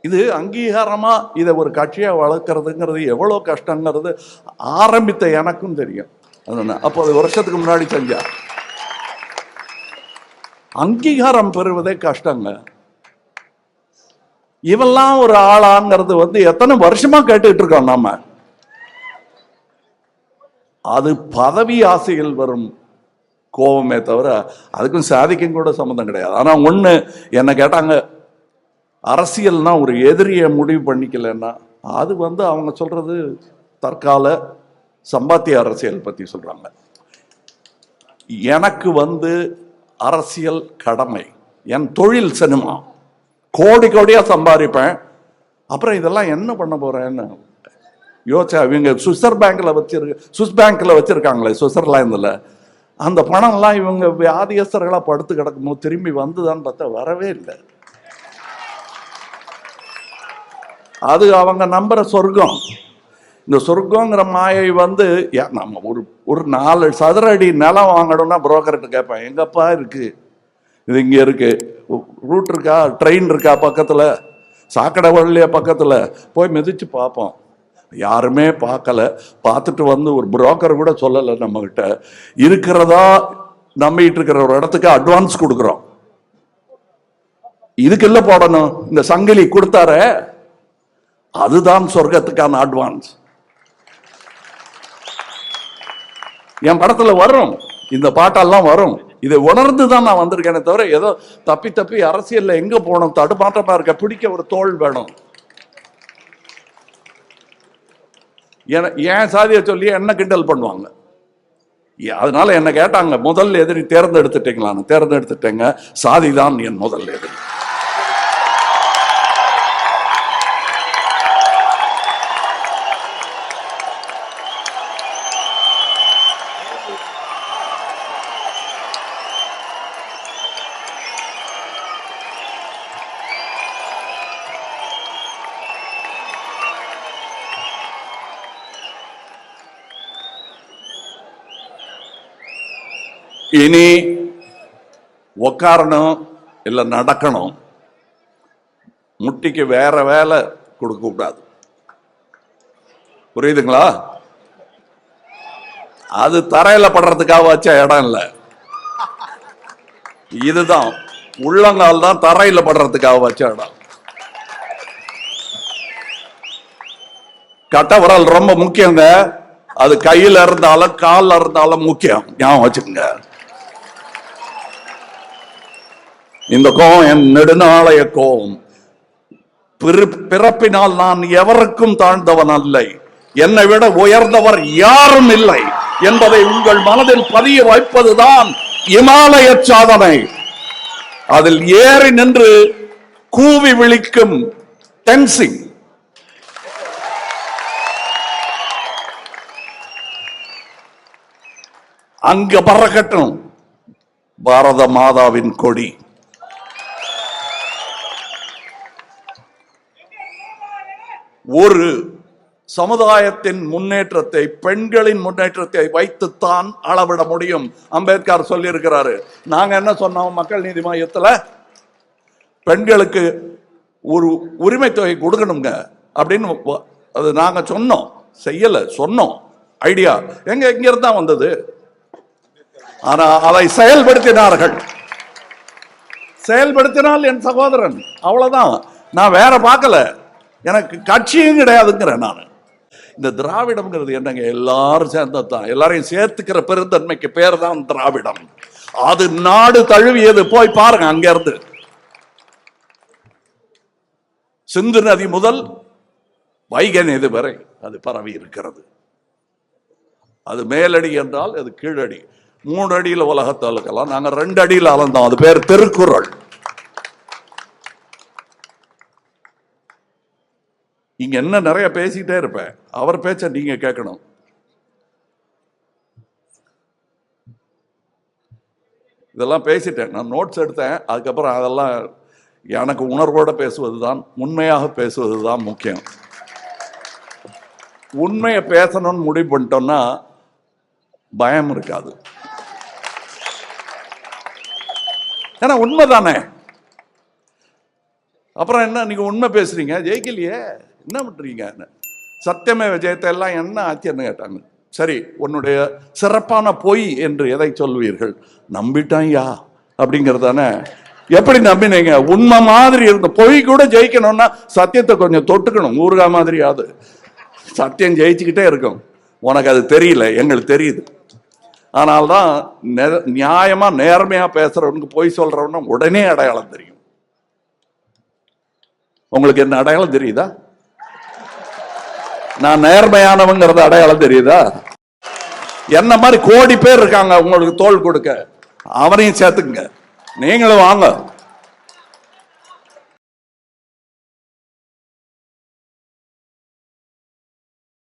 இது அங்கீகாரமா இதை ஒரு கட்சியா வளர்க்கறதுங்கிறது எவ்வளோ கஷ்டங்கிறது ஆரம்பித்த எனக்கும் தெரியும். அப்போ அது வருஷத்துக்கு முன்னாடி செஞ்சா அங்கீகாரம் பெறுவதே கஷ்டங்க. இவெல்லாம் ஒரு ஆளாங்கிறது எத்தனை வருஷமா கேட்டுக்கிட்டு இருக்கோம் நாம. அது பதவி ஆசைகள் வரும் கோபமே தவிர அதுக்கும் சாதிக்கும் கூட சம்மந்தம் கிடையாது. ஆனா ஒண்ணு என்ன கேட்டாங்க, அரசியல்னா ஒரு எதிரியை முடிவு பண்ணிக்கலன்னா அது அவங்க சொல்றது தற்கால சம்பாத்திய அரசியல் பத்தி சொல்றாங்க. எனக்கு அரசியல் கடமை, என் தொழில் சினிமா, கோடி கோடியா சம்பாதிப்பேன். அப்புறம் இதெல்லாம் என்ன பண்ண போறேன்னு யோசிச்சா, இவங்க சுவிஸ் பேங்க்ல வச்சிருக்காங்களே சுவிட்சர்லாந்துல, அந்த பணம்லாம் இவங்க வியாதியஸ்தர்களா படுத்து கிடக்கும்போது திரும்பி வந்துதான்னு பார்த்தா வரவே இல்லை. அது அவங்க நம்புற சொர்க்கம். இந்த சொர்க்கங்கிற மாயை நம்ம ஒரு 4 சதுர அடி நிலம் வாங்கணும்னா புரோக்கர்கிட்ட கேட்பேன், எங்கப்பா இருக்கு, இது இங்க இருக்கு, ரூட் இருக்கா, ட்ரெயின் இருக்கா பக்கத்துல, சாக்கடை வழியா பக்கத்துல, போய் மிதிச்சு பார்ப்போம். யாருமே பார்க்கல. பார்த்துட்டு ஒரு புரோக்கர் கூட சொல்லலை நம்ம கிட்ட. இருக்கிறதா நம்பிட்டு இருக்கிற ஒரு இடத்துக்கு அட்வான்ஸ் கொடுக்குறோம். இதுக்கு இல்ல போடணும், இந்த சங்கிலி கொடுத்தார அதுதான் சொர்க்கத்துக்கான அட்வான்ஸ். என் படத்துல வரும், இந்த பாட்டெல்லாம் வரும். இதை உணர்ந்துதான் நான் வந்திருக்கேனே தவிர ஏதோ தப்பி அரசியல்ல எங்க போகணும், தடுமாற்றமா இருக்க, பிடிக்க ஒரு தோல் வேணும். ஏன் சாதியை சொல்லி என்ன கிண்டல் பண்ணுவாங்க. அதனால என்ன கேட்டாங்க, முதல் எதிரி தேர்ந்தெடுத்துட்டீங்களான்னு. தேர்ந்தெடுத்துட்டேங்க, சாதிதான் என் முதல் எதிரி. இனி உக்காரணும் இல்ல நடக்கணும், முட்டிக்கு வேற வேலை கொடுக்க கூடாது. புரியுதுங்களா? அது தரையில படுறதுக்காக வச்ச இடம் இல்ல. இதுதான் உள்ளங்கால் தான் தரையில படுறதுக்காக வச்ச இடம். கட்ட விரல் ரொம்ப முக்கியங்க. அது கையில இருந்தாலும் காலில் இருந்தாலும் முக்கியம், ஞாபகம் வச்சுக்கோங்க. இந்த கோபம் என் நெடுநாளைய கோபம். பிறப்பினால் நான் எவருக்கும் தாழ்ந்தவன் அல்ல, என்னை விட உயர்ந்தவர் யாரும் இல்லை என்பதை உங்கள் மனதில் பதிய வைப்பதுதான் இமாலய சாதனை. அதில் ஏறி நின்று கூவி விழிக்கும் டென்சிங். அங்க பறக்கட்டும் பாரத மாதாவின் கொடி. ஒரு சமுதாயத்தின் முன்னேற்றத்தை, பெண்களின் முன்னேற்றத்தை வைத்துத்தான் அளவிட முடியும். அம்பேத்கர் சொல்லி இருக்கிறாரு. நாங்க என்ன சொன்னோம், மக்கள் நீதி மையத்துல பெண்களுக்கு ஒரு உரிமை தொகை கொடுக்கணுங்க அப்படின்னு அது நாங்க சொன்னோம். செய்யல, சொன்னோம். ஐடியா எங்க இருந்து தான் வந்தது. ஆனா அதை செயல்படுத்தினார்கள். செயல்படுத்தினால் என் சகோதரன், அவ்வளவுதான். நான் வேற பார்க்கல, எனக்கு கட்சியும் கிடையாதுங்கிறேன் நான். இந்த திராவிடம்ங்கிறது என்னங்க, எல்லாரும் சேர்ந்ததான், எல்லாரையும் சேர்த்துக்கிற பெருந்தன்மைக்கு பேர் தான் திராவிடம். அது நாடு தழுவியது. போய் பாருங்க, அங்க இருந்து சிந்து நதி முதல் வைகை நதி வரை அது பரவி இருக்கிறது. அது மேலடி என்றால் அது கீழடி. 3 அடியில உலகத்தை அளக்கலாம், நாங்க 2 அடியில் அளந்தோம். அது பேர் திருக்குறள். இங்க என்ன நிறைய பேசிக்கிட்டே இருப்பேன், அவர் பேச்ச நீங்க கேட்கணும். இதெல்லாம் பேசிட்டேன், நான் நோட்ஸ் எடுத்தேன். அதுக்கப்புறம் அதெல்லாம் எனக்கு உணர்வோட பேசுவதுதான், உண்மையாக பேசுவதுதான் முக்கியம். உண்மையை பேசணும்னு முடிவு பண்ணிட்டோம்னா பயம் இருக்காது. ஏன்னா உண்மைதானே. அப்புறம் என்ன நீங்க உண்மை பேசுறீங்க, ஜெயிக்கலையே என்ன பண்றீங்க? சத்தியமே விஜயத்தை எல்லாம் என்ன ஆச்சரியன்னு கேட்டாங்க. சரி, உன்னுடைய சிறப்பான பொய் என்று எதை சொல்வீர்கள்? நம்பிட்டான்யா அப்படிங்கிறதானே. எப்படி நம்பினீங்க? உண்மை மாதிரி இருந்த பொய் கூட ஜெயிக்கணும்னா சத்தியத்தை கொஞ்சம் தொட்டுக்கணும், ஊறுகா மாதிரியாவது. சத்தியம் ஜெயிச்சுக்கிட்டே இருக்கும். உனக்கு அது தெரியல, எங்களுக்கு தெரியுது. ஆனால்தான் நியாயமா நேர்மையா பேசுறவனுக்கு பொய் சொல்றவன உடனே அடையாளம் தெரியும். உங்களுக்கு என்ன அடையாளம் தெரியுதா? நான் நேர்மையானவங்கிறது அடையாளம் தெரியுதா? என்ன மாதிரி கோடி பேர் இருக்காங்க உங்களுக்கு தோள் கொடுக்க, அவனையும் சேர்த்துக்குங்க. நீங்களும் வாங்க.